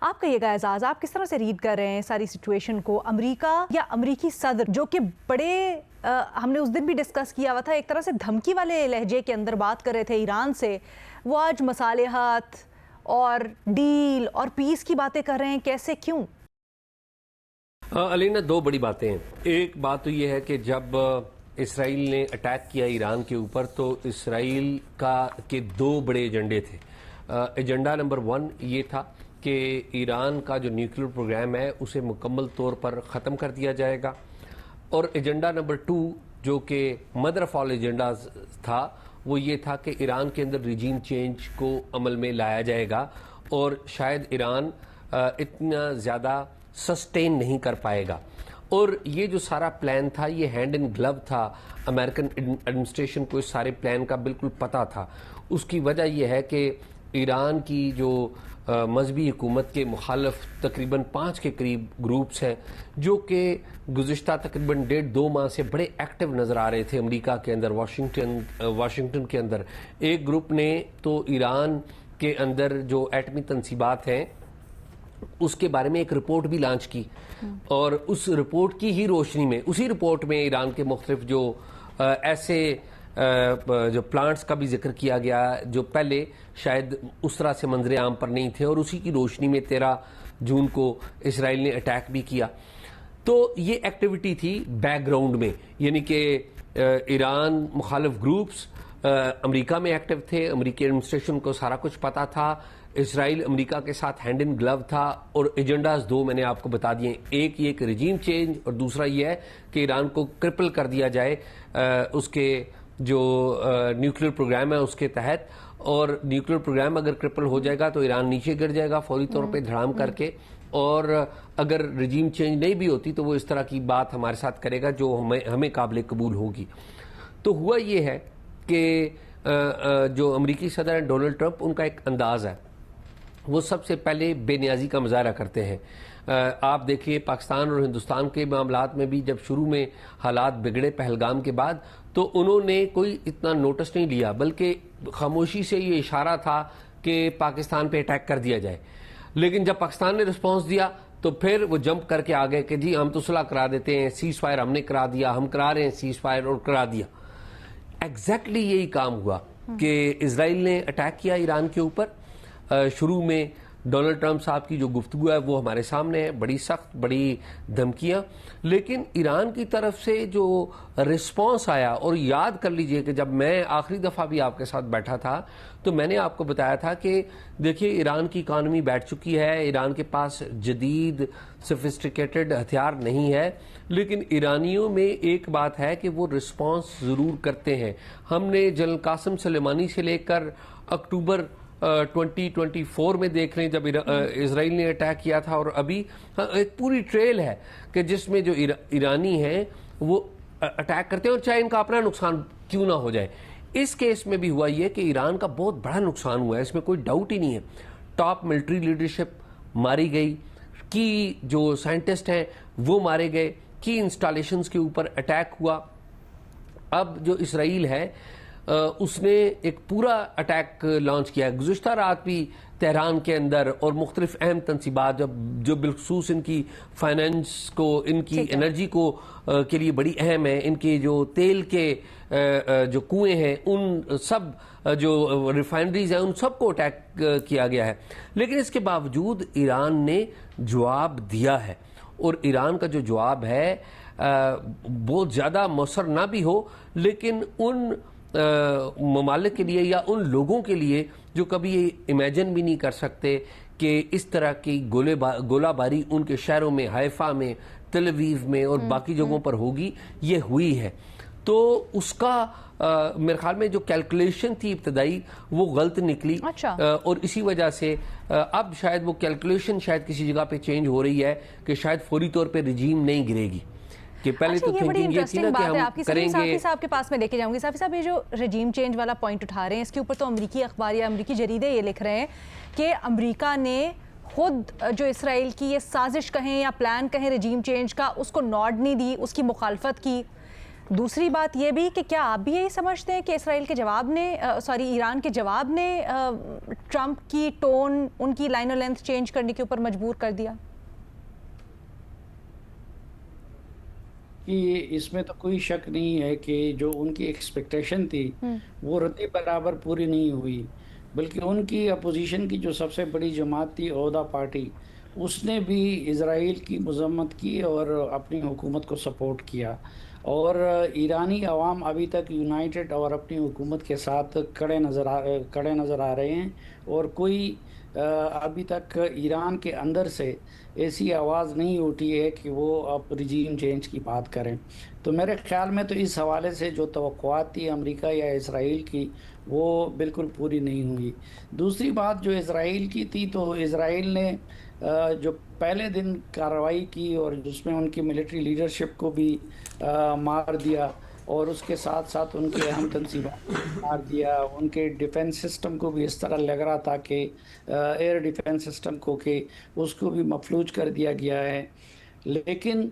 آپ کہیے گا اعزاز، آپ کس طرح سے ریڈ کر رہے ہیں ساری سچویشن کو؟ امریکہ یا امریکی صدر جو کہ بڑے ہم نے اس دن بھی ڈسکس کیا ہوا تھا، ایک طرح سے دھمکی والے لہجے کے اندر بات کر رہے تھے ایران سے، وہ آج مصالحات اور ڈیل اور پیس کی باتیں کر رہے ہیں، کیسے، کیوں؟ علینا دو بڑی باتیں ہیں۔ ایک بات تو یہ ہے کہ جب اسرائیل نے اٹیک کیا ایران کے اوپر تو اسرائیل کے دو بڑے ایجنڈے تھے۔ ایجنڈا نمبر 1 یہ تھا کہ ایران کا جو نیوکلیر پروگرام ہے اسے مکمل طور پر ختم کر دیا جائے گا، اور ایجنڈا نمبر 2 جو کہ مدر آف آل ایجنڈاز تھا وہ یہ تھا کہ ایران کے اندر ریجیم چینج کو عمل میں لایا جائے گا، اور شاید ایران اتنا زیادہ سسٹین نہیں کر پائے گا۔ اور یہ جو سارا پلان تھا یہ ہینڈ ان گلو تھا، امریکن ایڈمنسٹریشن کو اس سارے پلان کا بالکل پتہ تھا۔ اس کی وجہ یہ ہے کہ ایران کی جو مذہبی حکومت کے مخالف تقریباً 5 کے قریب گروپس ہیں جو کہ گزشتہ تقریباً 1.5-2 ماہ سے بڑے ایکٹیو نظر آ رہے تھے امریکہ کے اندر، واشنگٹن کے اندر۔ ایک گروپ نے تو ایران کے اندر جو ایٹمی تنصیبات ہیں اس کے بارے میں ایک رپورٹ بھی لانچ کی، اور اس رپورٹ کی ہی روشنی میں، اسی رپورٹ میں ایران کے مختلف جو ایسے جو پلانٹس کا بھی ذکر کیا گیا جو پہلے شاید اس طرح سے منظر عام پر نہیں تھے، اور اسی کی روشنی میں 13 جون کو اسرائیل نے اٹیک بھی کیا۔ تو یہ ایکٹیویٹی تھی بیک گراؤنڈ میں، یعنی کہ ایران مخالف گروپس امریکہ میں ایکٹیو تھے، امریکی ایڈمنسٹریشن کو سارا کچھ پتا تھا، اسرائیل امریکہ کے ساتھ ہینڈ ان گلو تھا، اور ایجنڈاز 2 میں نے آپ کو بتا دیے، ایک یہ کہ رجیم چینج، اور دوسرا یہ ہے کہ ایران کو کرپل کر دیا جائے اس کے جو نیوکلیر پروگرام ہے اس کے تحت، اور نیوکلیر پروگرام اگر کرپل ہو جائے گا تو ایران نیچے گر جائے گا فوری طور پہ دھڑام کر کے، اور اگر رجیم چینج نہیں بھی ہوتی تو وہ اس طرح کی بات ہمارے ساتھ کرے گا جو ہمیں قابل قبول ہوگی۔ تو ہوا یہ ہے کہ جو امریکی صدر ہیں ڈونلڈ ٹرمپ، ان کا ایک انداز ہے، وہ سب سے پہلے بے نیازی کا مظاہرہ کرتے ہیں۔ آپ دیکھیے پاکستان اور ہندوستان کے معاملات میں بھی جب شروع میں حالات بگڑے پہلگام کے بعد تو انہوں نے کوئی اتنا نوٹس نہیں لیا، بلکہ خاموشی سے یہ اشارہ تھا کہ پاکستان پہ اٹیک کر دیا جائے۔ لیکن جب پاکستان نے رسپانس دیا تو پھر وہ جمپ کر کے آگئے کہ جی ہم تو صلح کرا دیتے ہیں، سیز فائر ہم نے کرا دیا، ہم کرا رہے ہیں سیز فائر، اور کرا دیا۔ ایگزیکٹلی یہی کام ہوا کہ اسرائیل نے اٹیک کیا ایران کے اوپر۔ شروع میں ڈونلڈ ٹرمپ صاحب کی جو گفتگو ہے وہ ہمارے سامنے ہے، بڑی سخت، بڑی دھمکیاں، لیکن ایران کی طرف سے جو رسپانس آیا، اور یاد کر لیجئے کہ جب میں آخری دفعہ بھی آپ کے ساتھ بیٹھا تھا تو میں نے آپ کو بتایا تھا کہ دیکھیے ایران کی اکانومی بیٹھ چکی ہے، ایران کے پاس جدید سفسٹیکیٹڈ ہتھیار نہیں ہے، لیکن ایرانیوں میں ایک بات ہے کہ وہ رسپانس ضرور کرتے ہیں۔ ہم نے جنرل قاسم سلیمانی سے لے کر اکتوبر 2024 میں دیکھ لیں جب اسرائیل نے اٹیک کیا تھا، اور ابھی ایک پوری ٹریل ہے کہ جس میں جو ایرانی ہیں وہ اٹیک کرتے ہیں، اور چاہے ان کا اپنا نقصان کیوں نہ ہو جائے۔ اس کیس میں بھی ہوا یہ کہ ایران کا بہت بڑا نقصان ہوا ہے، اس میں کوئی ڈاؤٹ ہی نہیں ہے۔ ٹاپ ملٹری لیڈرشپ ماری گئی، کی جو سائنٹسٹ ہیں وہ مارے گئے، کی انسٹالیشنز کے اوپر اٹیک ہوا۔ اب جو اسرائیل ہے اس نے ایک پورا اٹیک لانچ کیا ہے، گزشتہ رات بھی تہران کے اندر، اور مختلف اہم تنصیبات جو بالخصوص ان کی فائنینس کو، ان کی انرجی کو کے لیے بڑی اہم ہے، ان کے جو تیل کے جو کنویں ہیں، ان سب جو ریفائنریز ہیں، ان سب کو اٹیک کیا گیا ہے۔ لیکن اس کے باوجود ایران نے جواب دیا ہے، اور ایران کا جو جواب ہے بہت زیادہ مؤثر نہ بھی ہو، لیکن ان ممالک کے لیے یا ان لوگوں کے لیے جو کبھی یہ امیجن بھی نہیں کر سکتے کہ اس طرح کی گولہ باری ان کے شہروں میں، حیفا میں، تل اویو میں اور باقی جگہوں پر ہوگی، یہ ہوئی ہے۔ تو اس کا میرے خیال میں جو کیلکولیشن تھی ابتدائی وہ غلط نکلی، اور اسی وجہ سے اب شاید وہ کیلکولیشن شاید کسی جگہ پہ چینج ہو رہی ہے کہ شاید فوری طور پہ رجیم نہیں گرے گی۔ اچھا، یہ بڑی انٹرسٹنگ بات ہے آپ کی۔ صافی صاحب کے پاس میں لے کے جاؤں گی۔ صافی صاحب، یہ جو رجیم چینج والا پوائنٹ اٹھا رہے ہیں، اس کے اوپر تو امریکی اخبار یا امریکی جریدے یہ لکھ رہے ہیں کہ امریکہ نے خود جو اسرائیل کی یہ سازش کہیں یا پلان کہیں رجیم چینج کا، اس کو نوڈ نہیں دی، اس کی مخالفت کی۔ دوسری بات یہ بھی کہ کیا آپ بھی یہی سمجھتے ہیں کہ اسرائیل کے جواب نے ایران کے جواب نے ٹرمپ کی ٹون، ان کی لائن اور لینتھ چینج کرنے کے اوپر مجبور کر دیا؟ کہ اس میں تو کوئی شک نہیں ہے کہ جو ان کی ایکسپیکٹیشن تھی وہ رتی برابر پوری نہیں ہوئی، بلکہ ان کی اپوزیشن کی جو سب سے بڑی جماعت تھی عہدہ پارٹی، اس نے بھی اسرائیل کی مذمت کی اور اپنی حکومت کو سپورٹ کیا، اور ایرانی عوام ابھی تک یونائٹڈ اور اپنی حکومت کے ساتھ کڑے نظر آ رہے ہیں، اور کوئی ابھی تک ایران کے اندر سے ایسی آواز نہیں اٹھی ہے کہ وہ اب رجیم چینج کی بات کریں۔ تو میرے خیال میں تو اس حوالے سے جو توقعات تھی امریکہ یا اسرائیل کی وہ بالکل پوری نہیں ہوئی۔ دوسری بات جو اسرائیل کی تھی، تو اسرائیل نے جو پہلے دن کارروائی کی اور جس میں ان کی ملٹری لیڈرشپ کو بھی مار دیا، اور اس کے ساتھ ساتھ ان کے اہم تنصیبات کو مار دیا، ان کے ڈیفنس سسٹم کو بھی اس طرح لگ رہا تھا کہ ایئر ڈیفنس سسٹم کو کہ اس کو بھی مفلوج کر دیا گیا ہے۔ لیکن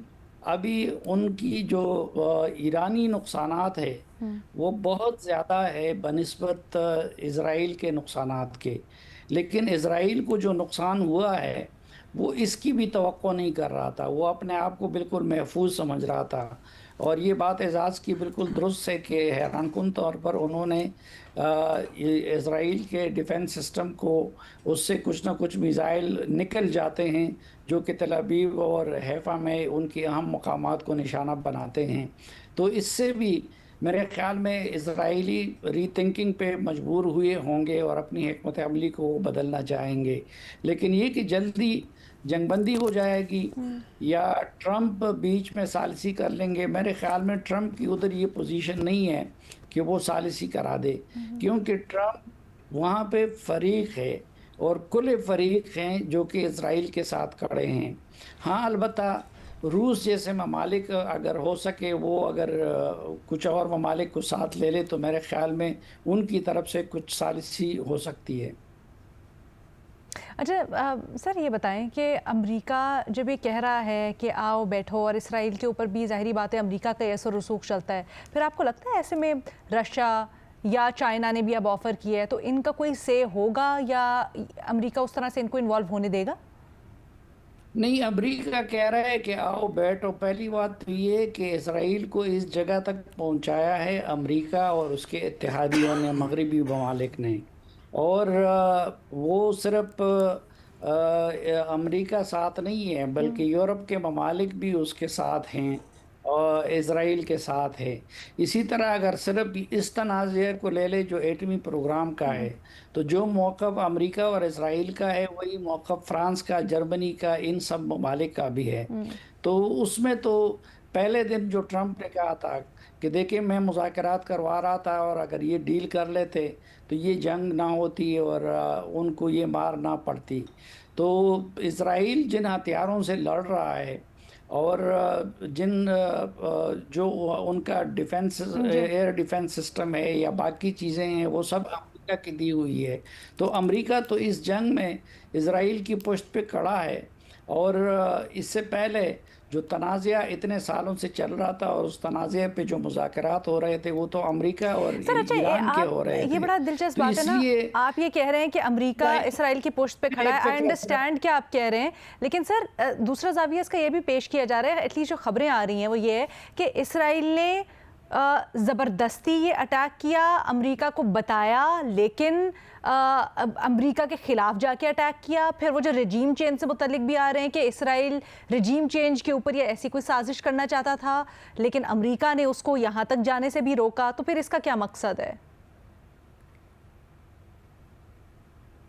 ابھی ان کی جو ایرانی نقصانات ہے وہ بہت زیادہ ہے بنسبت اسرائیل کے نقصانات کے، لیکن اسرائیل کو جو نقصان ہوا ہے وہ اس کی بھی توقع نہیں کر رہا تھا، وہ اپنے آپ کو بالکل محفوظ سمجھ رہا تھا، اور یہ بات اعزاز کی بالکل درست ہے کہ حیران کن طور پر انہوں نے اسرائیل کے ڈیفنس سسٹم کو، اس سے کچھ نہ کچھ میزائل نکل جاتے ہیں جو کہ تل ابیب اور حیفا میں ان کی اہم مقامات کو نشانہ بناتے ہیں۔ تو اس سے بھی میرے خیال میں اسرائیلی ری تھنکنگ پہ مجبور ہوئے ہوں گے اور اپنی حکمت عملی کو بدلنا چاہیں گے، لیکن یہ کہ جلدی جنگ بندی ہو جائے گی یا ٹرمپ بیچ میں ثالثی کر لیں گے، میرے خیال میں ٹرمپ کی ادھر یہ پوزیشن نہیں ہے کہ وہ ثالثی کرا دے، کیونکہ ٹرمپ وہاں پہ فریق ہے اور کل فریق ہیں جو کہ اسرائیل کے ساتھ کھڑے ہیں۔ ہاں البتہ روس جیسے ممالک اگر ہو سکے وہ اگر کچھ اور ممالک کو ساتھ لے لے تو میرے خیال میں ان کی طرف سے کچھ ثالثی ہو سکتی ہے۔ اچھا سر یہ بتائیں کہ امریکہ جب یہ کہہ رہا ہے کہ آؤ بیٹھو، اور اسرائیل کے اوپر بھی ظاہری بات ہے امریکہ کا اثر رسوخ چلتا ہے، پھر آپ کو لگتا ہے ایسے میں رشیا یا چائنا نے بھی اب آفر کیا ہے تو ان کا کوئی سے ہوگا یا امریکہ اس طرح سے ان کو انوالو ہونے دے گا؟ نہیں، امریکہ کہہ رہا ہے کہ آؤ بیٹھو۔ پہلی بات تو یہ کہ اسرائیل کو اس جگہ تک پہنچایا ہے امریکہ اور اس کے اتحادیوں نے، مغربی ممالک نے، اور وہ صرف امریکہ ساتھ نہیں ہے بلکہ یورپ کے ممالک بھی اس کے ساتھ ہیں اور اسرائیل کے ساتھ ہے۔ اسی طرح اگر صرف اس تنازع کو لے لے جو ایٹمی پروگرام کا ہے، تو جو موقف امریکہ اور اسرائیل کا ہے وہی موقف فرانس کا، جرمنی کا، ان سب ممالک کا بھی ہے۔ تو اس میں تو پہلے دن جو ٹرمپ نے کہا تھا کہ دیکھیں میں مذاکرات کروا رہا تھا اور اگر یہ ڈیل کر لیتے تو یہ جنگ نہ ہوتی اور ان کو یہ مار نہ پڑتی۔ تو اسرائیل جن ہتھیاروں سے لڑ رہا ہے اور جن جو ان کا ڈیفنس ایئر ڈیفنس سسٹم ہے یا باقی چیزیں ہیں وہ سب امریکہ کی دی ہوئی ہے، تو امریکہ تو اس جنگ میں اسرائیل کی پشت پہ کھڑا ہے، اور اس سے پہلے جو تنازع اتنے سالوں سے چل رہا تھا اور اس تنازع پہ جو مذاکرات ہو رہے تھے وہ تو امریکہ اور ایران کے ہو رہے تھے۔ یہ بڑا دلچسپ بات ہے نا، آپ یہ کہہ رہے ہیں کہ امریکہ اسرائیل کی پشت پہ کھڑا ہے، آئی انڈرسٹینڈ کیا آپ کہہ رہے ہیں، لیکن سر دوسرا زاویہ اس کا یہ بھی پیش کیا جا رہا ہے، ایٹ لیسٹ جو خبریں آ رہی ہیں وہ یہ ہے کہ اسرائیل نے زبردستی یہ اٹیک کیا، امریکہ کو بتایا لیکن امریکہ کے خلاف جا کے اٹیک کیا۔ پھر وہ جو رجیم چینج سے متعلق بھی آ رہے ہیں کہ اسرائیل رجیم چینج کے اوپر یہ ایسی کوئی سازش کرنا چاہتا تھا لیکن امریکہ نے اس کو یہاں تک جانے سے بھی روکا، تو پھر اس کا کیا مقصد ہے؟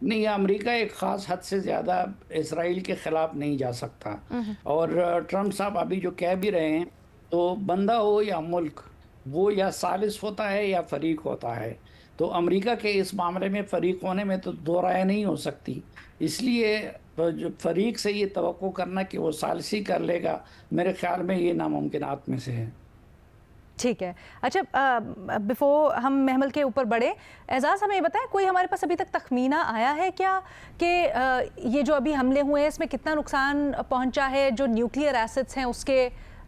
نہیں، امریکہ ایک خاص حد سے زیادہ اسرائیل کے خلاف نہیں جا سکتا، اور ٹرمپ صاحب ابھی جو کہہ بھی رہے ہیں تو بندہ ہو یا ملک وہ یا ثالث ہوتا ہے یا فریق ہوتا ہے، تو امریکہ کے اس معاملے میں فریق ہونے میں تو دو رائے نہیں ہو سکتی، اس لیے جو فریق سے یہ توقع کرنا کہ وہ ثالثی کر لے گا میرے خیال میں یہ ناممکنات میں سے ہے۔ ٹھیک ہے، اچھا بیفور ہم محمل کے اوپر بڑھے، اعزاز ہمیں یہ بتائیں کوئی ہمارے پاس ابھی تک تخمینہ آیا ہے کیا کہ یہ جو ابھی حملے ہوئے ہیں اس میں کتنا نقصان پہنچا ہے جو نیوکلیئر ایسٹس ہیں اس کے